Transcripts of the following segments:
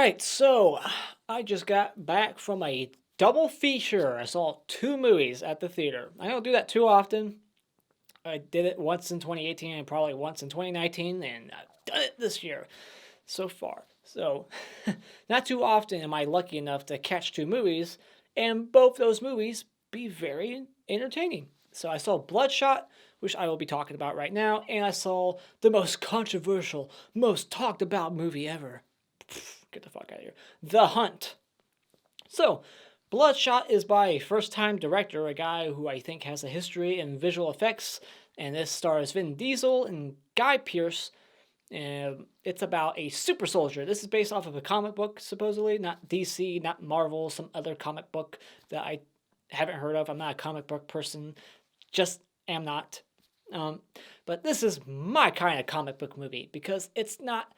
right, so I just got back from a double feature. I saw two movies at the theater. I don't do that too often. I did it once in 2018 and probably once in 2019, and I've done it this year so far. So, not too often am I lucky enough to catch two movies, and both those movies be very entertaining. So, I saw Bloodshot, which I will be talking about right now, and I saw the most controversial, most talked about movie ever. Get the fuck out of here. The Hunt. So, Bloodshot is by a first time director, a guy who I think has a history in visual effects, and this stars Vin Diesel and Guy Pearce. And it's about a super soldier. This is based off of a comic book, supposedly, not DC, not Marvel, some other comic book that I haven't heard of. I'm not a comic book person, just am not. But this is my kind of comic book movie because it's not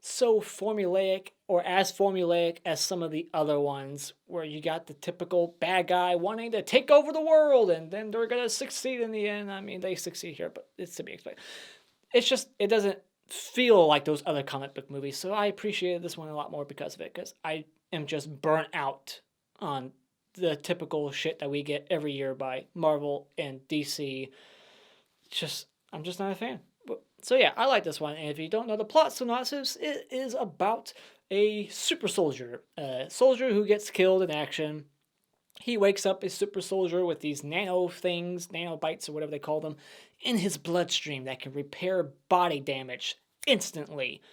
so formulaic or as formulaic as some of the other ones where you got the typical bad guy wanting to take over the world and then they're going to succeed in the end. I mean, they succeed here, but it's to be expected. It's just, it doesn't feel like those other comic book movies. So I appreciated this one a lot more because of it, because I am just burnt out on the typical shit that we get every year by Marvel and DC. I'm just not a fan. So yeah, I like this one. And if you don't know the plot synopsis, it is about a super soldier. A soldier who gets killed in action. He wakes up a super soldier with these nano things, nanobites or whatever they call them, in his bloodstream that can repair body damage instantly.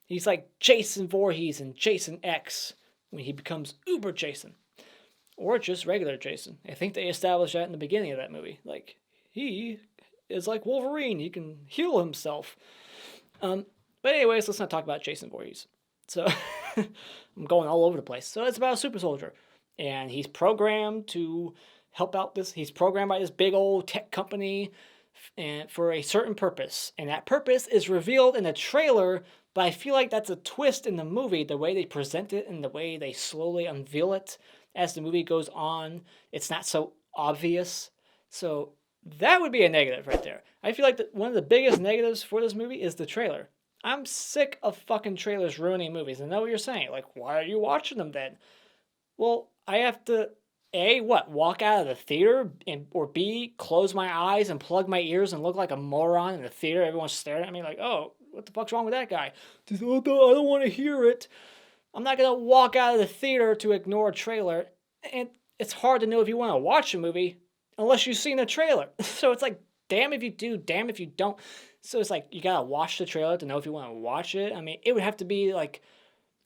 He's like Jason Voorhees and Jason X when he becomes Uber Jason. Or just regular Jason. I think they established that in the beginning of that movie. Like, he is like Wolverine. He can heal himself. But anyways, let's not talk about Jason Voorhees. So, I'm going all over the place. So it's about a super soldier. And he's programmed to help out this. He's programmed by this big old tech company and for a certain purpose. And that purpose is revealed in a trailer, but I feel like that's a twist in the movie, the way they present it and the way they slowly unveil it as the movie goes on. It's not so obvious. So that would be a negative right there. I feel like one of the biggest negatives for this movie is the trailer. I'm sick of fucking trailers ruining movies. I know what you're saying. Like, why are you watching them then? Well, I have to, A, walk out of the theater, or B, close my eyes and plug my ears and look like a moron in the theater. Everyone's staring at me like, oh, what the fuck's wrong with that guy? I don't want to hear it. I'm not going to walk out of the theater to ignore a trailer. And it's hard to know if you want to watch a movie unless you've seen a trailer. So it's like, damn if you do, damn if you don't. So it's like, you got to watch the trailer to know if you want to watch it. I mean, it would have to be like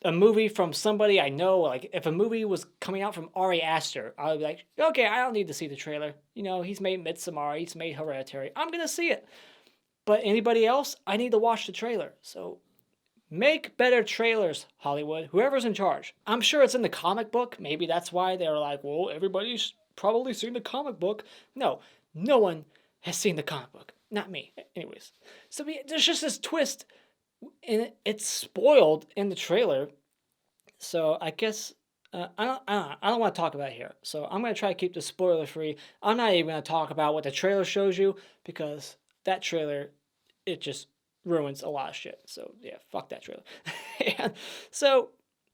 a movie from somebody I know. Like, if a movie was coming out from Ari Aster, I would be like, okay, I don't need to see the trailer. You know, he's made Midsommar, he's made Hereditary. I'm going to see it. But anybody else, I need to watch the trailer. So make better trailers, Hollywood. Whoever's in charge. I'm sure it's in the comic book. Maybe that's why they're like, well, everybody's probably seen the comic book. No one has seen the comic book. Not me. Anyways. So there's just this twist, and it's spoiled in the trailer. So I guess I don't want to talk about it here. So I'm going to try to keep this spoiler free. I'm not even going to talk about what the trailer shows you, because that trailer, it just ruins a lot of shit. So yeah, fuck that trailer. And so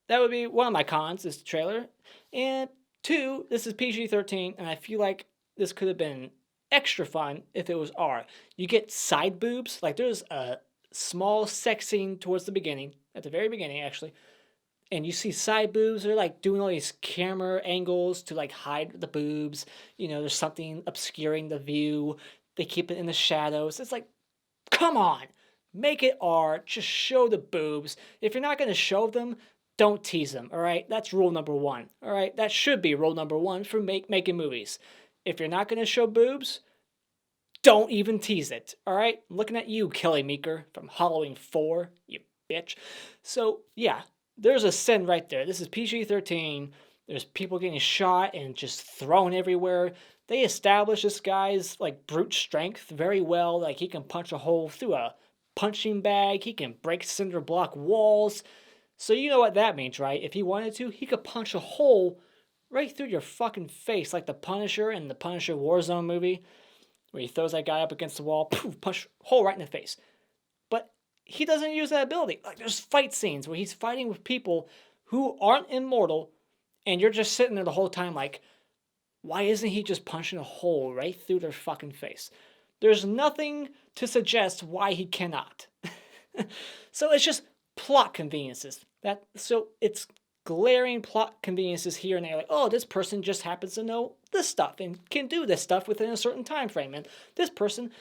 that would be one of my cons, is the trailer. And two, this is PG-13, and I feel like this could have been extra fun if it was R. You get side boobs. Like, there's a small sex scene towards the beginning, at the very beginning actually, and you see side boobs. They're like doing all these camera angles to like hide the boobs. You know, there's something obscuring the view. They keep it in the shadows. It's like, come on, make it R. Just show the boobs. If you're not going to show them, don't tease them, all right? That's rule number one, all right? That should be rule number one for making movies. If you're not going to show boobs, don't even tease it, all right? I'm looking at you, Kelly Meeker from Halloween 4, you bitch. So, yeah, there's a sin right there. This is PG-13. There's people getting shot and just thrown everywhere. They establish this guy's, like, brute strength very well. Like, he can punch a hole through a punching bag. He can break cinder block walls. So you know what that means, right? If he wanted to, he could punch a hole right through your fucking face, like the Punisher in the Punisher Warzone movie, where he throws that guy up against the wall, poof, punch hole right in the face. But he doesn't use that ability. Like, there's fight scenes where he's fighting with people who aren't immortal, and you're just sitting there the whole time like, why isn't he just punching a hole right through their fucking face? There's nothing to suggest why he cannot. So it's just plot conveniences. So it's glaring plot conveniences here and there. Like, oh, this person just happens to know this stuff and can do this stuff within a certain time frame. And this person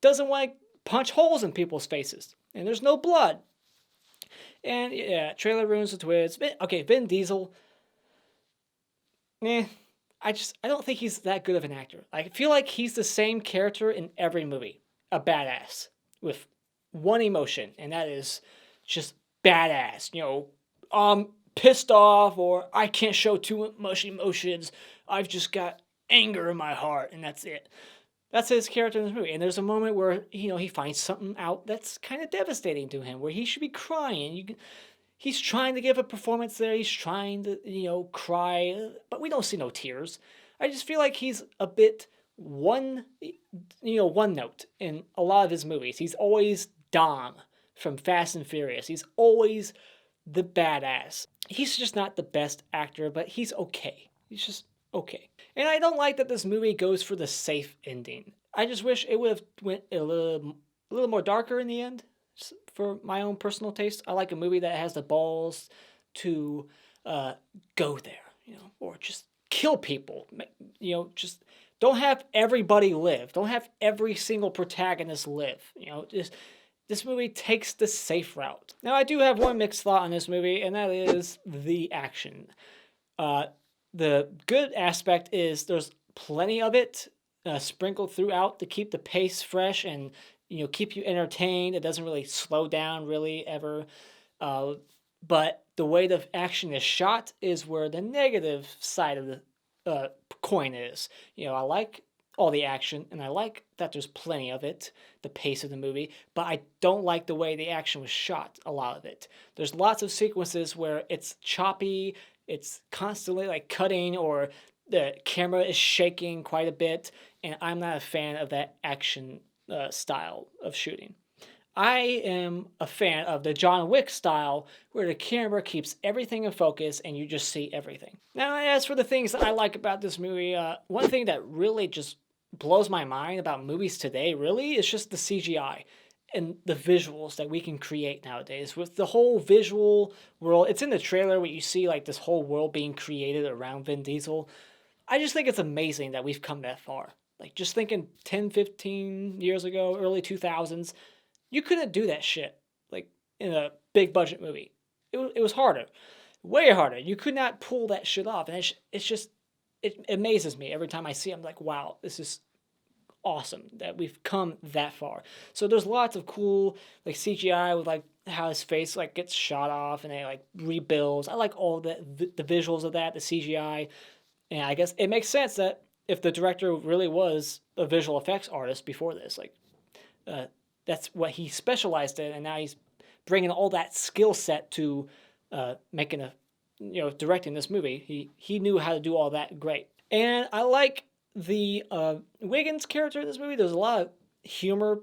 doesn't want to punch holes in people's faces. And there's no blood. And yeah, trailer ruins the twist. Okay, Vin Diesel. I don't think he's that good of an actor. I feel like he's the same character in every movie. A badass with one emotion, and that is just badass. I'm pissed off, or I can't show too much emotions. I've just got anger in my heart, and that's it. That's his character in this movie. And there's a moment where, he finds something out that's kind of devastating to him, where he should be crying. He's trying to give a performance there. He's trying to, cry, but we don't see no tears. I just feel like he's a bit one note in a lot of his movies. He's always Dom from Fast and Furious. He's always the badass. He's just not the best actor, but he's okay. He's just okay. And I don't like that this movie goes for the safe ending. I just wish it would have went a little more darker in the end. For my own personal taste, I like a movie that has the balls to go there, or just kill people. Just don't have everybody live. Don't have every single protagonist live. This movie takes the safe route. Now, I do have one mixed thought on this movie, and that is the action. The good aspect is there's plenty of it sprinkled throughout to keep the pace fresh and keep you entertained. It doesn't really slow down really ever. But the way the action is shot is where the negative side of the coin is. I like all the action, and I like that there's plenty of it, the pace of the movie, but I don't like the way the action was shot, a lot of it. There's lots of sequences where it's choppy, it's constantly like cutting, or the camera is shaking quite a bit, and I'm not a fan of that action style of shooting. I am a fan of the John Wick style, where the camera keeps everything in focus and you just see everything. Now, as for the things that I like about this movie, one thing that really just blows my mind about movies today, really, is just the CGI and the visuals that we can create nowadays. With the whole visual world, it's in the trailer where you see like this whole world being created around Vin Diesel. I just think it's amazing that we've come that far. Like, just thinking 10, 15 years ago, early 2000s, you couldn't do that shit, like, in a big budget movie. It was harder. Way harder. You could not pull that shit off. And it amazes me every time I see it. I'm like, wow, this is awesome that we've come that far. So there's lots of cool, like, CGI with, like, how his face, like, gets shot off and it, like, rebuilds. I like all the visuals of that, the CGI. And I guess it makes sense that if the director really was a visual effects artist before this, like, that's what he specialized in, and now he's bringing all that skill set to directing this movie. He knew how to do all that great. And I like the Wiggins character in this movie. There's a lot of humor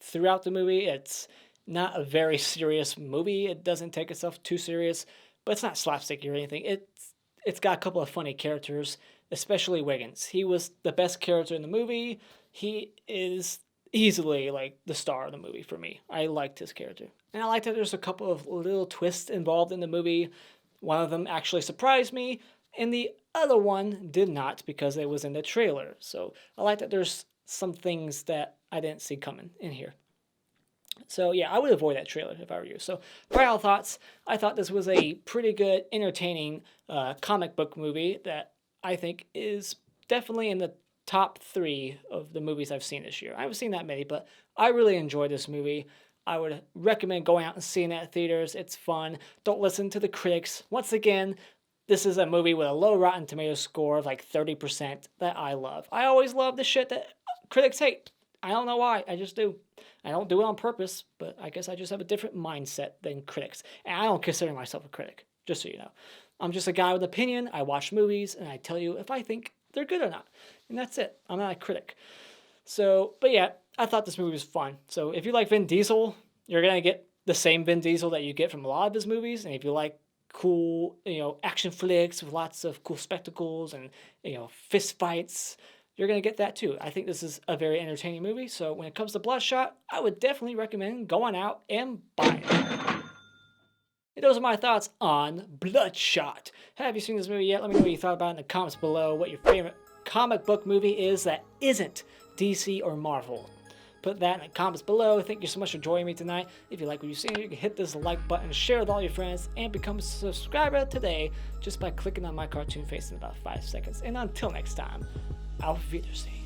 throughout the movie. It's not a very serious movie. It doesn't take itself too serious, but it's not slapsticky or anything. It's got a couple of funny characters, especially Wiggins. He was the best character in the movie. He is easily like the star of the movie for me. I liked his character. And I like that there's a couple of little twists involved in the movie. One of them actually surprised me, and the other one did not because it was in the trailer. So I like that there's some things that I didn't see coming in here. So yeah, I would avoid that trailer if I were you. So final thoughts. I thought this was a pretty good, entertaining comic book movie that I think is definitely in the top 3 of the movies I've seen this year. I haven't seen that many, but I really enjoyed this movie. I would recommend going out and seeing it at theaters. It's fun. Don't listen to the critics. Once again, this is a movie with a low Rotten Tomatoes score of like 30% that I love. I always love the shit that critics hate. I don't know why. I just do. I don't do it on purpose, but I guess I just have a different mindset than critics. And I don't consider myself a critic, just so you know. I'm just a guy with an opinion. I watch movies, and I tell you if I think they're good or not. And that's it. I'm not a critic. So, but yeah, I thought this movie was fun. So if you like Vin Diesel, you're going to get the same Vin Diesel that you get from a lot of his movies. And if you like cool, action flicks with lots of cool spectacles and, fist fights, you're going to get that too. I think this is a very entertaining movie. So when it comes to Bloodshot, I would definitely recommend going out and buying it. And those are my thoughts on Bloodshot. Have you seen this movie yet? Let me know what you thought about it in the comments below. What your favorite comic book movie is that isn't DC or Marvel. Put that in the comments below. Thank you so much for joining me tonight. If you like what you've seen, you can hit this like button, share with all your friends, and become a subscriber today just by clicking on my cartoon face in about 5 seconds. And until next time, Auf Wiedersehen.